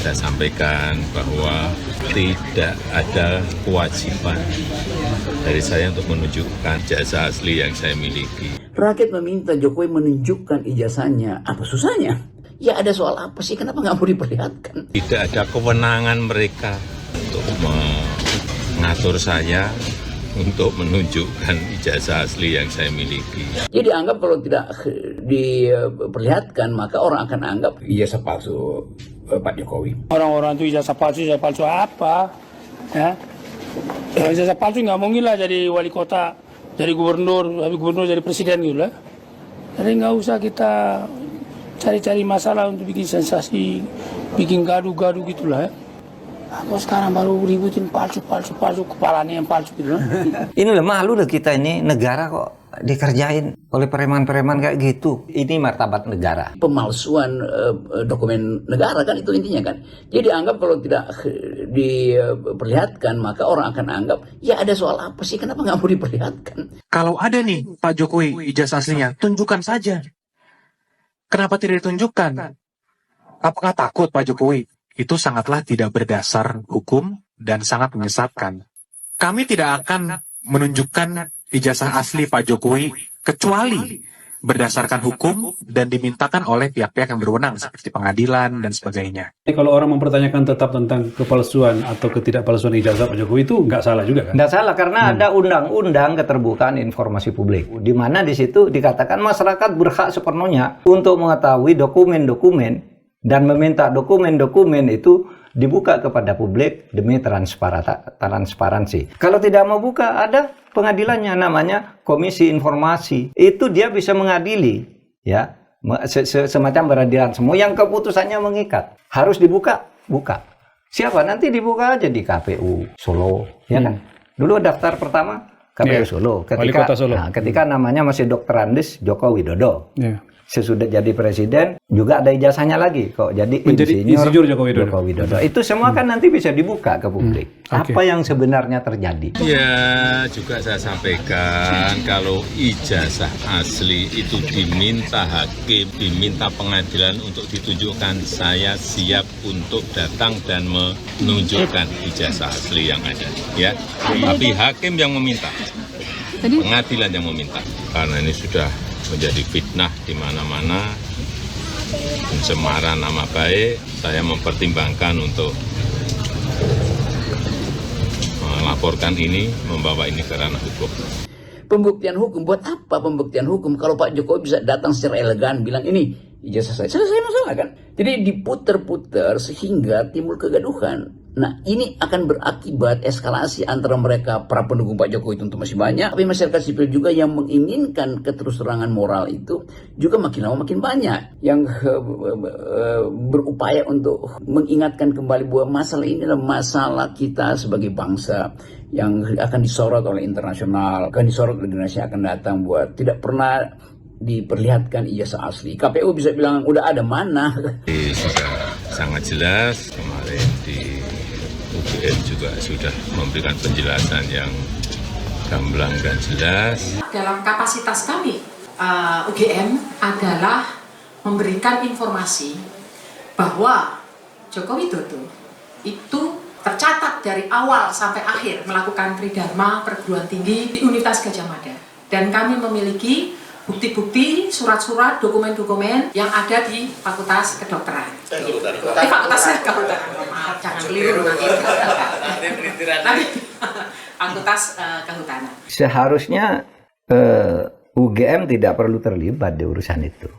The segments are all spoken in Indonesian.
saya sampaikan bahwa tidak ada kewajiban dari saya untuk menunjukkan ijazah asli yang saya miliki. Rakyat meminta Jokowi menunjukkan ijazahnya. Apa susahnya? Ya ada soal apa sih? Kenapa nggak mau diperlihatkan? Tidak ada kewenangan mereka untuk mengatur saya untuk menunjukkan ijazah asli yang saya miliki. Jadi anggap kalau tidak diperlihatkan maka orang akan anggap ijazah palsu Pak Jokowi. Orang-orang itu ijazah palsu apa? Ya, ijazah palsu nggak mungkin lah jadi wali kota, jadi gubernur, habis gubernur jadi presiden gitu lah. Jadi nggak usah kita cari-cari masalah untuk bikin sensasi, bikin gaduh-gaduh gitulah. Aku sekarang baru ributin palsu, kepalanya yang palsu gitu. Ini lah malu lah kita ini, negara kok dikerjain oleh preman-preman kayak gitu. Ini martabat negara. Pemalsuan dokumen negara kan itu intinya kan. Jadi anggap kalau tidak diperlihatkan maka orang akan anggap ya ada soal apa sih? Kenapa nggak mau diperlihatkan? Kalau ada nih Pak Jokowi ijazah aslinya, tunjukkan saja. Kenapa tidak ditunjukkan? Apakah takut Pak Jokowi? Itu sangatlah tidak berdasar hukum dan sangat menyesatkan. Kami tidak akan menunjukkan ijazah asli Pak Jokowi kecuali berdasarkan hukum dan dimintakan oleh pihak-pihak yang berwenang seperti pengadilan dan sebagainya. Kalau orang mempertanyakan tetap tentang kepalsuan atau ketidakpalsuan ijazah Pak Jokowi itu nggak salah juga kan? Nggak salah karena ada undang-undang keterbukaan informasi publik, di mana di situ dikatakan masyarakat berhak sepenuhnya untuk mengetahui dokumen-dokumen dan meminta dokumen-dokumen itu dibuka kepada publik demi transparansi. Kalau tidak mau buka, ada pengadilannya namanya Komisi Informasi. Itu dia bisa mengadili, ya, semacam peradilan semua yang keputusannya mengikat. Harus dibuka, buka. Siapa? Nanti dibuka aja di KPU Solo, ya kan? Dulu daftar pertama KPU Solo. Ketika namanya masih Dr. Andes Joko Widodo. Sesudah jadi presiden juga ada ijazahnya lagi kok jadi insinyur Joko Widodo. Itu semua kan nanti bisa dibuka ke publik. Apa yang sebenarnya terjadi? Ya, juga saya sampaikan kalau ijazah asli itu diminta hakim, diminta pengadilan untuk ditunjukkan, saya siap untuk datang dan menunjukkan ijazah asli yang ada. Ya, tapi hakim yang meminta, pengadilan yang meminta, karena ini sudah menjadi fitnah di mana-mana, pencemaran nama baik. Saya mempertimbangkan untuk melaporkan ini, membawa ini ke ranah hukum. Pembuktian hukum, buat apa pembuktian hukum kalau Pak Jokowi bisa datang secara elegan bilang ini ijazah saya, selesai masalah kan? Jadi diputer-puter sehingga timbul kegaduhan. Nah ini akan berakibat eskalasi antara mereka para pendukung Pak Jokowi tentu masih banyak, tapi masyarakat sipil juga yang menginginkan keterus-terangan moral itu juga makin lama makin banyak yang berupaya untuk mengingatkan kembali bahwa masalah ini adalah masalah kita sebagai bangsa yang akan disorot oleh internasional, akan disorot oleh generasi yang akan datang, buat tidak pernah diperlihatkan ijazah asli. KPU bisa bilang udah ada mana. Sudah sangat jelas kemarin di UGM juga sudah memberikan penjelasan yang gamblang dan jelas. Dalam kapasitas kami, UGM adalah memberikan informasi bahwa Joko Widodo itu tercatat dari awal sampai akhir melakukan tridharma perguruan tinggi di Universitas Gadjah Mada. Dan kami memiliki bukti-bukti, surat-surat, dokumen-dokumen yang ada di Fakultas Kedokteran. Fakultas Kedokteran, maaf, jangan keliru nanti. Fakultas Kehutanan. Seharusnya UGM tidak perlu terlibat di urusan itu.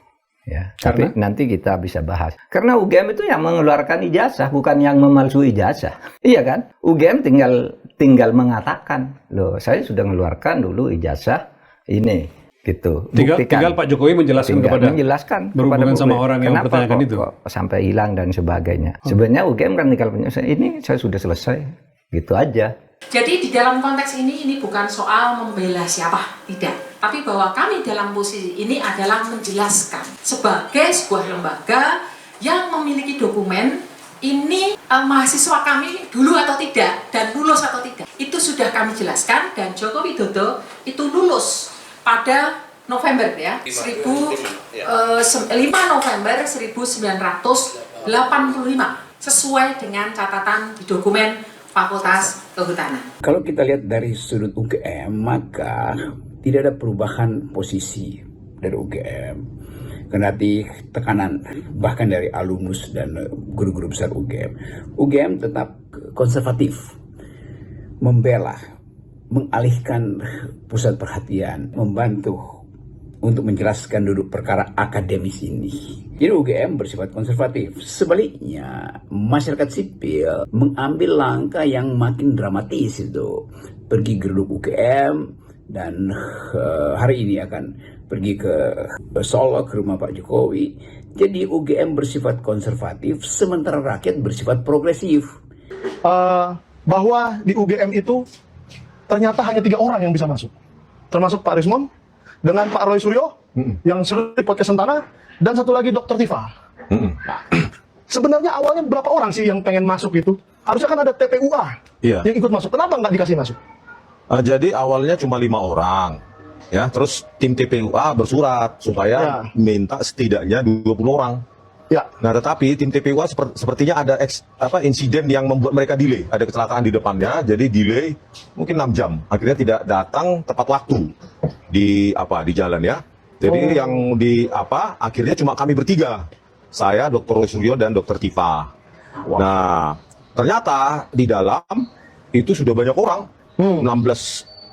Ya, tapi nanti kita bisa bahas. Karena UGM itu yang mengeluarkan ijazah, bukan yang memalsui ijazah. Iya kan? UGM tinggal mengatakan, loh, saya sudah mengeluarkan dulu ijazah ini. Gitu. Tinggal Pak Jokowi menjelaskan kepada berhubungan sama orang yang mempertanyakan itu. Kok sampai hilang dan sebagainya. Sebenarnya UGM kan tinggal ini saya sudah selesai. Gitu aja. Jadi di dalam konteks ini bukan soal membela siapa, tidak. Tapi bahwa kami dalam posisi ini adalah menjelaskan sebagai sebuah lembaga yang memiliki dokumen ini mahasiswa kami dulu atau tidak dan lulus atau tidak. Itu sudah kami jelaskan dan Joko Widodo itu lulus pada November ya, 5 November 1985. sesuai dengan catatan di dokumen Fakultas Kehutanan. Kalau kita lihat dari sudut UGM, maka tidak ada perubahan posisi dari UGM. Kendati tekanan bahkan dari alumnus dan guru-guru besar UGM. UGM tetap konservatif, membela, mengalihkan pusat perhatian, membantu untuk menjelaskan duduk perkara akademis ini. Jadi UGM bersifat konservatif. Sebaliknya, masyarakat sipil mengambil langkah yang makin dramatis itu. Pergi geruduk UGM dan hari ini akan pergi ke Solo ke rumah Pak Jokowi. Jadi UGM bersifat konservatif sementara rakyat bersifat progresif. Bahwa di UGM itu ternyata hanya 3 orang yang bisa masuk. Termasuk Pak Rismon, dengan Pak Roy Suryo, yang sering di podcast Sentana, dan satu lagi Dr. Tifa. Nah, sebenarnya awalnya berapa orang sih yang pengen masuk itu? Harusnya kan ada TPUA yang ikut masuk. Kenapa nggak dikasih masuk? Jadi awalnya cuma 5 orang. Ya, terus tim TPUA bersurat supaya minta setidaknya 20 orang. Ya. Nah, tetapi tim TPUA sepertinya ada insiden yang membuat mereka delay. Ada kecelakaan di depannya, jadi delay mungkin 6 jam. Akhirnya tidak datang tepat waktu di jalan ya. Jadi akhirnya cuma kami bertiga. Saya, Dr. Suryo dan Dr. Tifa. Nah, ternyata di dalam itu sudah banyak orang. 16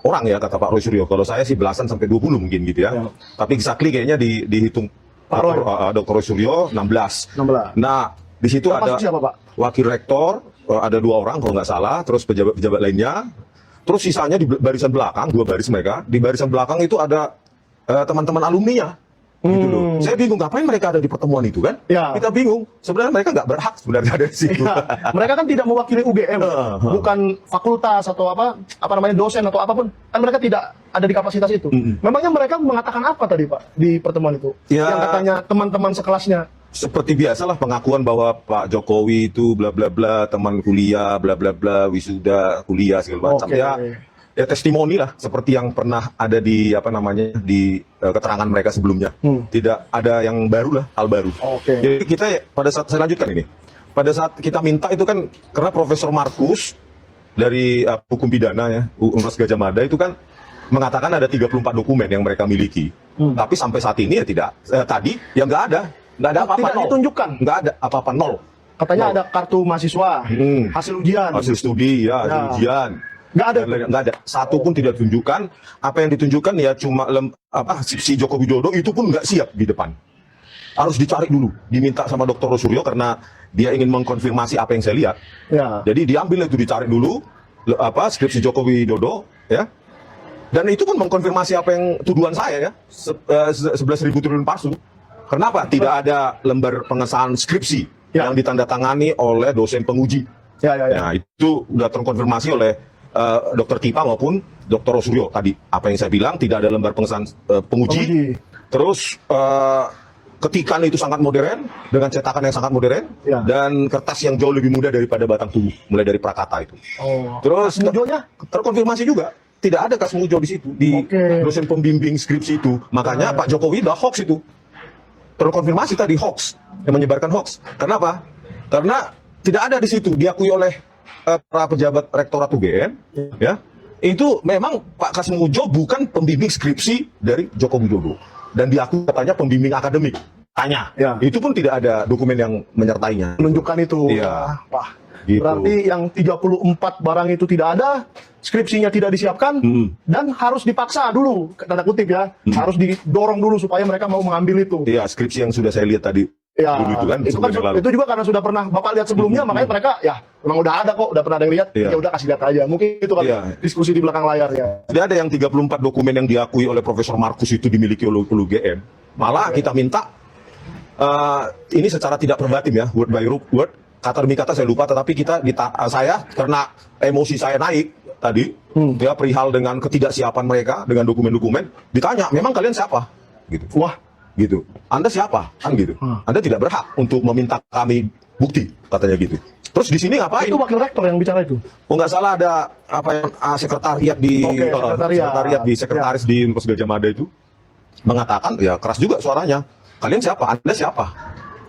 orang ya kata Pak Roy Suryo. Kalau saya sih belasan sampai 20 mungkin gitu ya. Tapi exactly kayaknya dihitung Dr. Roy Suryo 16. Nah, di situ ada siapa, Pak? Wakil Rektor, ada 2 orang kalau nggak salah, terus pejabat-pejabat lainnya. Terus sisanya di barisan belakang, 2 baris mereka. Di barisan belakang itu ada teman-teman alumni-nya. Gitu loh. Saya bingung ngapain mereka ada di pertemuan itu kan? Ya. Kita bingung. Sebenarnya mereka nggak berhak sebenarnya ada di situ. Ya. Mereka kan tidak mewakili UGM, bukan fakultas atau dosen atau apapun. Kan mereka tidak ada di kapasitas itu. Memangnya mereka mengatakan apa tadi Pak di pertemuan itu? Ya, yang katanya teman-teman sekelasnya. Seperti biasalah pengakuan bahwa Pak Jokowi itu bla bla bla, teman kuliah bla bla bla, wisuda kuliah segala macam. Ya testimoni lah seperti yang pernah ada di keterangan mereka sebelumnya. Tidak ada yang baru lah, hal baru. Jadi kita pada saat saya lanjutkan ini. Pada saat kita minta itu kan karena Profesor Markus dari hukum pidana ya, Universitas Gadjah Mada itu kan mengatakan ada 34 dokumen yang mereka miliki. Tapi sampai saat ini ya tidak. Tadi ya nggak ada apa-apa. Tidak ditunjukkan. Nggak ada apa-apa, nol. Katanya ada kartu mahasiswa, hasil ujian, hasil studi ya, hasil ujian. Nggak ada. Nggak ada. Satu pun tidak ditunjukkan. Apa yang ditunjukkan ya cuma si Joko Widodo itu pun nggak siap di depan. Harus dicari dulu. Diminta sama Dr. Suryo karena dia ingin mengkonfirmasi apa yang saya lihat. Ya. Jadi diambil itu dicari dulu skripsi Joko Widodo ya. Dan itu pun mengkonfirmasi apa yang tuduhan saya ya. 11.000 triliun palsu. Kenapa? Tidak ada lembar pengesahan skripsi yang ditandatangani oleh dosen penguji. Nah, itu sudah terkonfirmasi oleh Dr. Tifa maupun Dr. Suryo tadi. Apa yang saya bilang, tidak ada lembar pengesahan penguji. Terus ketikan itu sangat modern, dengan cetakan yang sangat modern, dan kertas yang jauh lebih mudah daripada batang tubuh, mulai dari Prakata itu. Terus terkonfirmasi juga, tidak ada Kasmujo di situ, di dosen pembimbing skripsi itu. Makanya Pak Jokowi udah hoax itu. Terkonfirmasi tadi hoax, yang menyebarkan hoax. Kenapa? Karena tidak ada di situ, diakui oleh para pejabat rektorat UGM, ya, itu memang Pak Kasmujo bukan pembimbing skripsi dari Joko Widodo, dan diakui katanya pembimbing akademik. Tanya, itu pun tidak ada dokumen yang menyertainya. Menunjukkan itu, Pak. Gitu. Berarti yang 34 barang itu tidak ada, skripsinya tidak disiapkan, dan harus dipaksa dulu, tanda kutip ya, harus didorong dulu supaya mereka mau mengambil itu. Iya, skripsi yang sudah saya lihat tadi. Ya, itu juga karena sudah pernah Bapak lihat sebelumnya, makanya mereka ya memang udah ada kok, udah pernah ada yang lihat, ya udah kasih lihat aja. Mungkin itu kan diskusi di belakang layar ya. Tidak ada yang 34 dokumen yang diakui oleh Profesor Markus itu dimiliki oleh UGM. Malah kita minta ini secara tidak verbatim ya, word by word, kata demi kata saya lupa, tetapi saya karena emosi saya naik tadi, ya perihal dengan ketidaksiapan mereka dengan dokumen-dokumen, ditanya, memang kalian siapa? Gitu. Wah. Gitu. Anda siapa? Kan gitu. Anda tidak berhak untuk meminta kami bukti, katanya gitu. Terus di sini ngapain? Itu wakil rektor yang bicara itu. Oh nggak salah ada sekretariat di sekretaris di Universitas Gadjah Mada itu mengatakan ya keras juga suaranya. Kalian siapa? Anda siapa?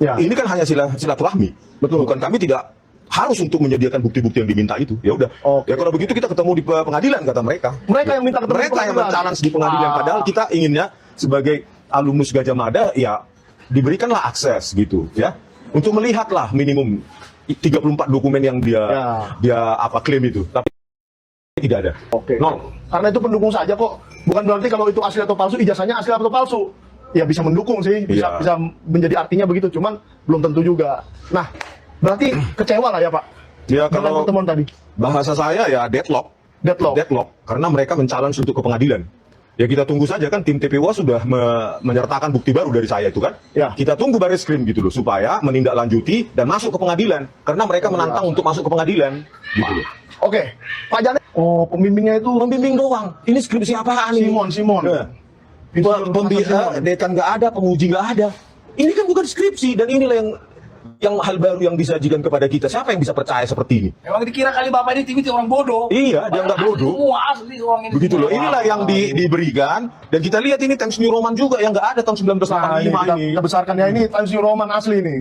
Ya. Ini kan hanya silaturahmi. Betul. Bukan kami tidak harus untuk menyediakan bukti-bukti yang diminta itu. Ya udah. Ya kalau begitu kita ketemu di pengadilan, kata mereka. Mereka yang minta ketemu di Mereka yang pengadilan. men-challenge di pengadilan. Padahal kita inginnya sebagai alumnus Gajah Mada ya diberikanlah akses gitu ya untuk melihatlah minimum 34 dokumen yang dia klaim itu. Tapi tidak ada. Oke. Nol. Karena itu pendukung saja kok. Bukan berarti kalau itu asli atau palsu, ijazahnya asli atau palsu. Ya bisa mendukung sih, bisa menjadi artinya begitu, cuman belum tentu juga. Nah, berarti kecewa lah ya Pak? Ya Dengan kalau pertemuan tadi. bahasa saya ya deadlock. Karena mereka men-challenge untuk ke pengadilan. Ya kita tunggu saja kan, tim TPWA sudah menyertakan bukti baru dari saya itu kan. Ya. Kita tunggu Barreskrim gitu loh supaya menindaklanjuti dan masuk ke pengadilan karena mereka menantang untuk masuk ke pengadilan gitu loh. Oke, Pak Janet. Oh, pembimbingnya itu Pembimbing doang. Ini skripsi apaan ini? Simon. Nah, dekan nggak ada, penguji nggak ada. Ini kan bukan skripsi dan inilah yang hal baru yang disajikan kepada kita. Siapa yang bisa percaya seperti ini? Emang dikira kali Bapak ini tim itu orang bodoh. Iya, dia nggak bodoh. Semua asli orang ini. Begitu loh. Inilah yang diberikan dan kita lihat ini Times New Roman juga yang nggak ada tahun 1985 ini. Kita besarkan ya, ini Times New Roman asli nih.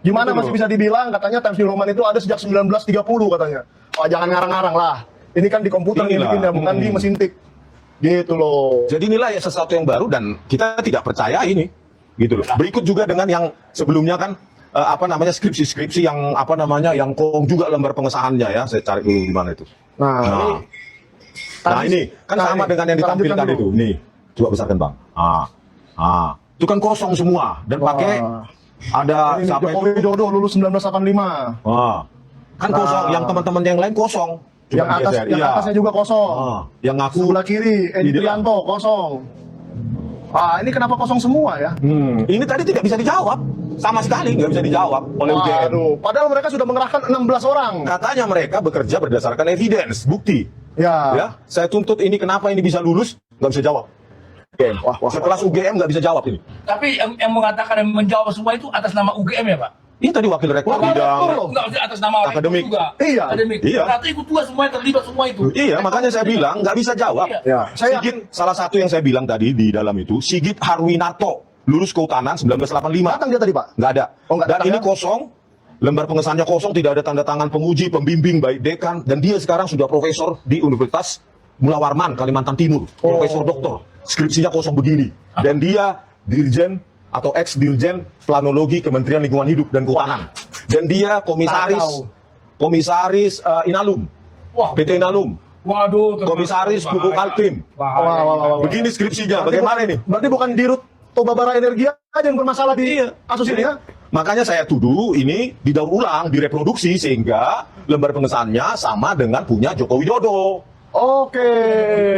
Gimana masih bisa dibilang katanya Times New Roman itu ada sejak 1930 katanya. Oh, jangan ngarang-ngarang lah. Ini kan di komputer bikinnya, bukan di mesin tik. Gitu loh. Jadi inilah ya sesuatu yang baru dan kita tidak percaya ini. Gitu loh. Berikut juga dengan yang sebelumnya kan skripsi-skripsi yang yang kong juga lembar pengesahannya ya. Saya cari dulu di mana itu. Nah, ini kan sama dengan yang ditampilkan itu. Nih, coba besarkan Bang. Itu kan kosong semua dan pakai ada ini siapa Jokowi itu? Widodo lulus 1985. Kan kosong, yang teman-teman yang lain kosong. Yang atasnya juga kosong. Yang ngaku Sebelah kiri Edi Prianto kosong. Ini kenapa kosong semua ya? Ini tadi tidak bisa dijawab. Sama sekali nggak bisa dijawab oleh UGM. Padahal mereka sudah mengerahkan 16 orang. Katanya mereka bekerja berdasarkan evidence, bukti. Ya. Saya tuntut ini kenapa ini bisa lulus, nggak bisa jawab. Sekelas UGM nggak bisa jawab ini. Tapi yang mengatakan dan menjawab semua itu atas nama UGM ya Pak? Ini tadi wakil rektor bidang Enggak, atas nama akademik. juga. Iya. Akademik. Iya. Berarti ikut juga semua yang terlibat semua itu. Iya, makanya saya bilang nggak bisa jawab. Ya. Sigit, salah satu yang saya bilang tadi di dalam itu, Sigit Harwinarto, lulus kehutanan 1985. Datang dia tadi Pak? Nggak ada. Oh, nggak Dan datang, ini ya? kosong, lembar pengesahannya kosong, tidak ada tanda tangan penguji, pembimbing, baik dekan, dan dia sekarang sudah profesor di Universitas Mula Warman, Kalimantan Timur, profesor doktor. Skripsinya kosong begini. Dan dia dirjen atau ex-dirjen planologi Kementerian Lingkungan Hidup dan Kehutanan. Dan dia komisaris Inalum, PT Inalum. Waduh, Komisaris Pupuk Altim. Begini skripsinya, bagaimana ini? Berarti bukan Dirut Tobabara Energi aja yang bermasalah di kasus ini ya? Makanya saya tuduh ini didaur ulang, direproduksi sehingga lembar pengesahannya sama dengan punya Joko Widodo. Oke.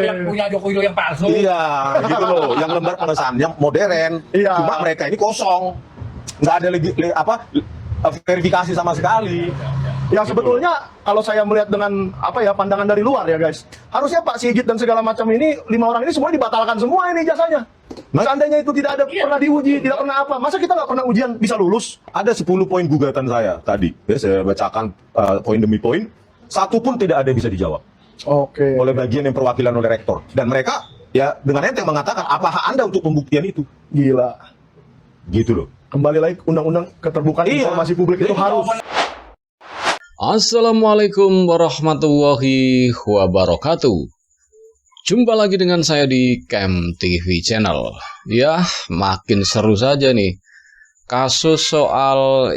Yang punya Joko Widodo yang palsu. Iya, gitu loh. Yang lembar pengesahannya modern. Iya. Cuma mereka ini kosong. Nggak ada verifikasi sama sekali. Ya sebetulnya kalau saya melihat dengan pandangan dari luar ya guys, harusnya Pak Sigit dan segala macam ini 5 orang ini semua dibatalkan semua ini jasanya. Seandainya itu tidak ada pernah diuji, tidak pernah apa, masa kita nggak pernah ujian bisa lulus? Ada 10 poin gugatan saya tadi. Ya, saya bacakan poin demi poin. Satu pun tidak ada yang bisa dijawab. Oke. Oleh bagian yang perwakilan oleh rektor. Dan mereka ya dengan enteng mengatakan apa hak Anda untuk pembuktian itu. Gila. Gitu loh. Kembali lagi undang-undang keterbukaan informasi publik itu harus. Assalamualaikum warahmatullahi wabarakatuh. Jumpa lagi dengan saya di Camp TV Channel. Ya, makin seru saja nih kasus soal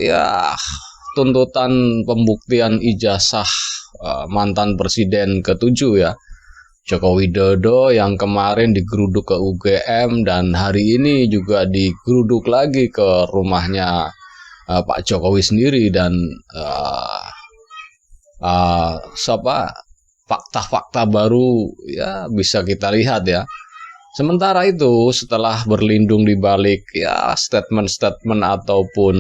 tuntutan pembuktian ijazah mantan presiden ke-7 ya, Joko Widodo, yang kemarin digeruduk ke UGM dan hari ini juga digeruduk lagi ke rumahnya Pak Jokowi sendiri. Dan fakta-fakta baru ya bisa kita lihat ya. Sementara itu, setelah berlindung di balik statement-statement ataupun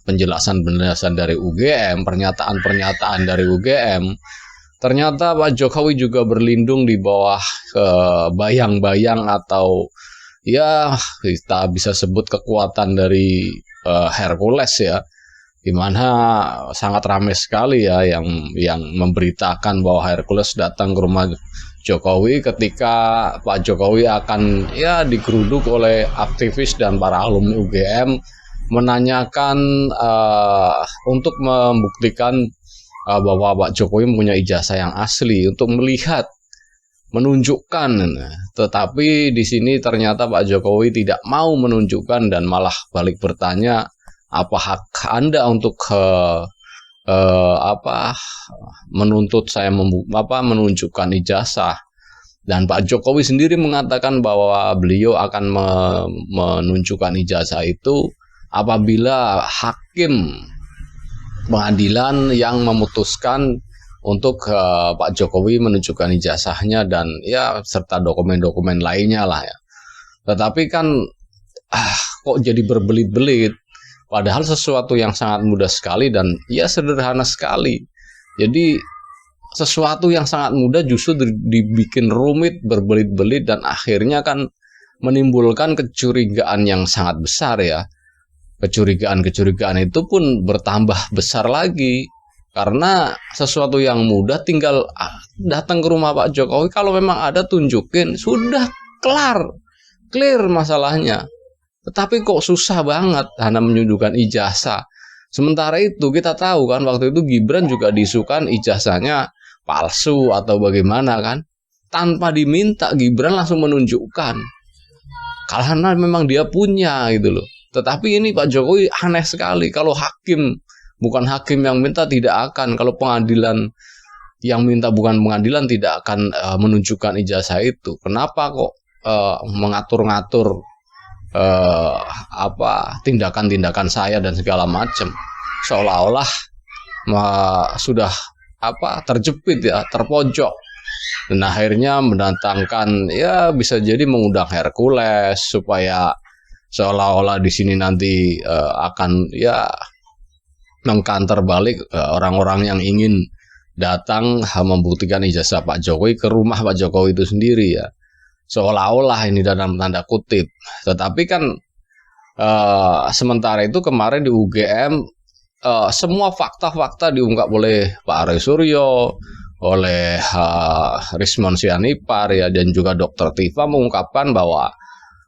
penjelasan-penjelasan dari UGM, pernyataan-pernyataan dari UGM, ternyata Pak Jokowi juga berlindung di bawah bayang-bayang atau ya kita bisa sebut kekuatan dari Hercules ya, di mana sangat ramai sekali ya yang memberitakan bahwa Hercules datang ke rumah Jokowi ketika Pak Jokowi akan digeruduk oleh aktivis dan para alumni UGM menanyakan untuk membuktikan bahwa Pak Jokowi mempunyai ijazah yang asli, untuk melihat, menunjukkan. Tetapi di sini ternyata Pak Jokowi tidak mau menunjukkan dan malah balik bertanya, apa hak Anda untuk menuntut saya menunjukkan ijazah. Dan Pak Jokowi sendiri mengatakan bahwa beliau akan menunjukkan ijazah itu apabila hakim pengadilan yang memutuskan untuk Pak Jokowi menunjukkan ijazahnya dan ya serta dokumen-dokumen lainnya lah ya. Tetapi kan kok jadi berbelit-belit, padahal sesuatu yang sangat mudah sekali dan ya sederhana sekali. Jadi sesuatu yang sangat mudah justru dibikin rumit, berbelit-belit, dan akhirnya kan menimbulkan kecurigaan yang sangat besar ya. Kecurigaan itu pun bertambah besar lagi karena sesuatu yang mudah tinggal datang ke rumah Pak Jokowi, kalau memang ada tunjukin, sudah clear masalahnya. Tetapi kok susah banget hanya menunjukkan ijazah. Sementara itu kita tahu kan waktu itu Gibran juga diisukan ijazahnya palsu atau bagaimana kan. Tanpa diminta Gibran langsung menunjukkan. Karena memang dia punya gitu loh. Tetapi ini Pak Jokowi aneh sekali. Kalau bukan hakim yang minta tidak akan. Kalau pengadilan yang minta bukan pengadilan tidak akan menunjukkan ijazah itu. Kenapa kok mengatur-ngatur tindakan-tindakan saya dan segala macam, seolah-olah sudah terjepit ya, terpojok, dan akhirnya mendatangkan ya bisa jadi mengundang Hercules supaya seolah-olah di sini nanti akan ya mengkanter balik orang-orang yang ingin datang membuktikan ijazah Pak Jokowi ke rumah Pak Jokowi itu sendiri ya. Seolah-olah ini dalam tanda kutip. Tetapi kan sementara itu kemarin di UGM semua fakta-fakta diungkap oleh Pak Roy Suryo, oleh Rismon Sianipar ya, dan juga Dr. Tifa mengungkapkan bahwa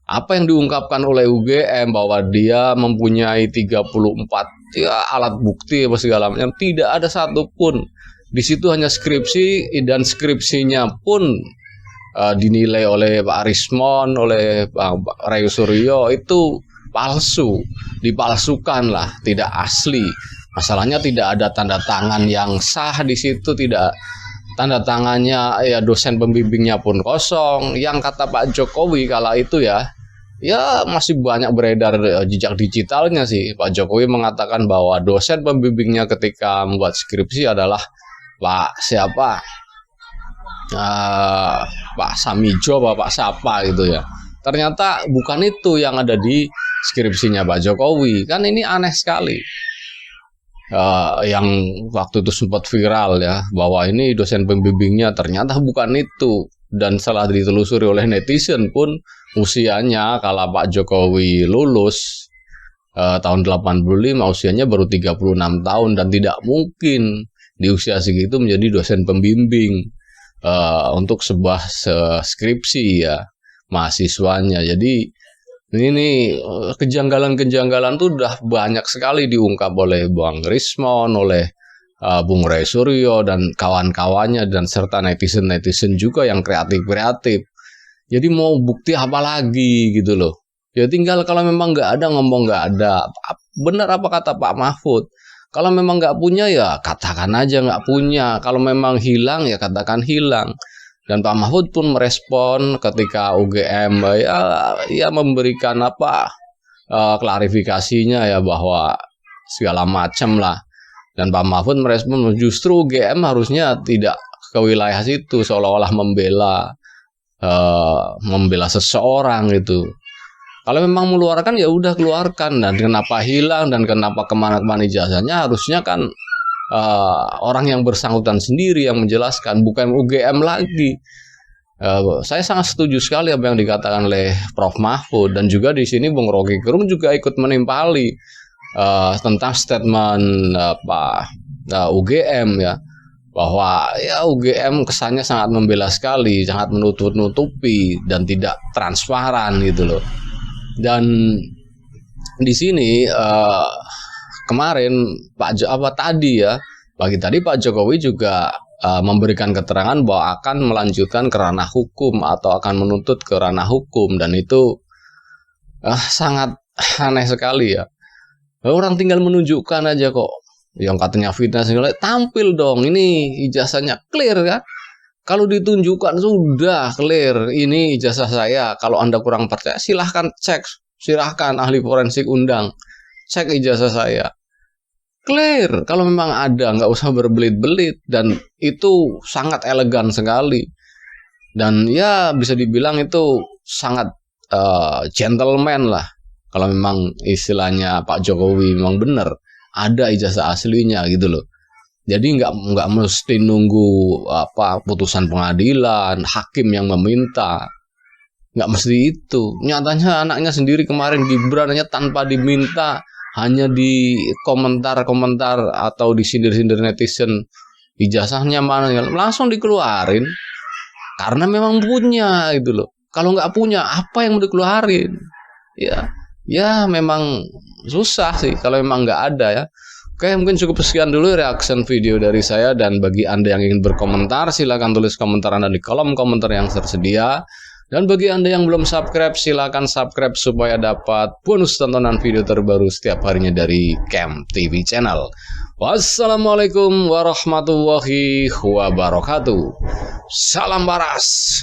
apa yang diungkapkan oleh UGM bahwa dia mempunyai 34 ya, alat bukti apa segala macam, tidak ada satupun. Di situ hanya skripsi, dan skripsinya pun dinilai oleh Pak Rismon, oleh Pak Roy Suryo itu palsu, dipalsukan lah, tidak asli. Masalahnya tidak ada tanda tangan yang sah di situ, tidak tanda tangannya ya, dosen pembimbingnya pun kosong. Yang kata Pak Jokowi kala itu ya masih banyak beredar jejak digitalnya sih. Pak Jokowi mengatakan bahwa dosen pembimbingnya ketika membuat skripsi adalah Pak Samijo, Pak Sapa gitu ya. Ternyata bukan itu yang ada di skripsinya Pak Jokowi. Kan ini aneh sekali. Yang waktu itu sempat viral ya, bahwa ini dosen pembimbingnya, ternyata bukan itu. Dan setelah ditelusuri oleh netizen pun usianya kalau Pak Jokowi lulus tahun 85, usianya baru 36 tahun, dan tidak mungkin di usia segitu menjadi dosen pembimbing untuk sebuah skripsi ya mahasiswanya. Jadi ini kejanggalan-kejanggalan tuh udah banyak sekali diungkap oleh Bang Rismon, oleh Bung Roy Suryo dan kawan-kawannya, dan serta netizen-netizen juga yang kreatif-kreatif. Jadi mau bukti apa lagi gitu loh. Ya tinggal kalau memang nggak ada, ngomong nggak ada. Benar apa kata Pak Mahfud? Kalau memang nggak punya ya katakan aja nggak punya. Kalau memang hilang ya katakan hilang. Dan Pak Mahfud pun merespon ketika UGM ya memberikan klarifikasinya ya, bahwa segala macam lah. Dan Pak Mahfud merespon justru UGM harusnya tidak ke wilayah situ, seolah-olah membela seseorang gitu. Kalau memang mengeluarkan ya udah keluarkan, dan kenapa hilang dan kenapa kemana-kemana ijazahnya harusnya kan orang yang bersangkutan sendiri yang menjelaskan, bukan UGM lagi. Saya sangat setuju sekali apa yang dikatakan oleh Prof. Mahfud, dan juga di sini Bung Rocky Gerung juga ikut menimpali tentang statement UGM ya, bahwa ya UGM kesannya sangat membela sekali, sangat menutup-nutupi dan tidak transparan gitu loh. Dan di sini kemarin pagi tadi Pak Jokowi juga memberikan keterangan bahwa akan melanjutkan ke ranah hukum atau akan menuntut ke ranah hukum, dan itu sangat aneh sekali ya. Orang tinggal menunjukkan aja kok, yang katanya fitnah segala, tampil dong, ini ijazahnya clear kan. Kalau ditunjukkan sudah clear, ini ijazah saya. Kalau Anda kurang percaya, silahkan cek, silahkan ahli forensik undang, cek ijazah saya. Clear, kalau memang ada, nggak usah berbelit-belit, dan itu sangat elegan sekali. Dan ya bisa dibilang itu sangat gentleman lah. Kalau memang istilahnya Pak Jokowi memang benar, ada ijazah aslinya gitu loh. Jadi nggak mesti nunggu putusan pengadilan, hakim yang meminta, nggak mesti itu. Nyatanya anaknya sendiri kemarin Gibran hanya tanpa diminta, hanya di komentar-komentar atau di sindir-sindir netizen, ijazahnya mana, langsung dikeluarin karena memang punya gitu loh. Kalau nggak punya, apa yang mau dikeluarin? Ya memang susah sih kalau memang nggak ada ya. Oke, mungkin cukup sekian dulu reaction video dari saya, dan bagi Anda yang ingin berkomentar, silakan tulis komentar Anda di kolom komentar yang tersedia. Dan bagi Anda yang belum subscribe, silakan subscribe supaya dapat bonus tontonan video terbaru setiap harinya dari Camp TV Channel. Wassalamualaikum warahmatullahi wabarakatuh. Salam waras.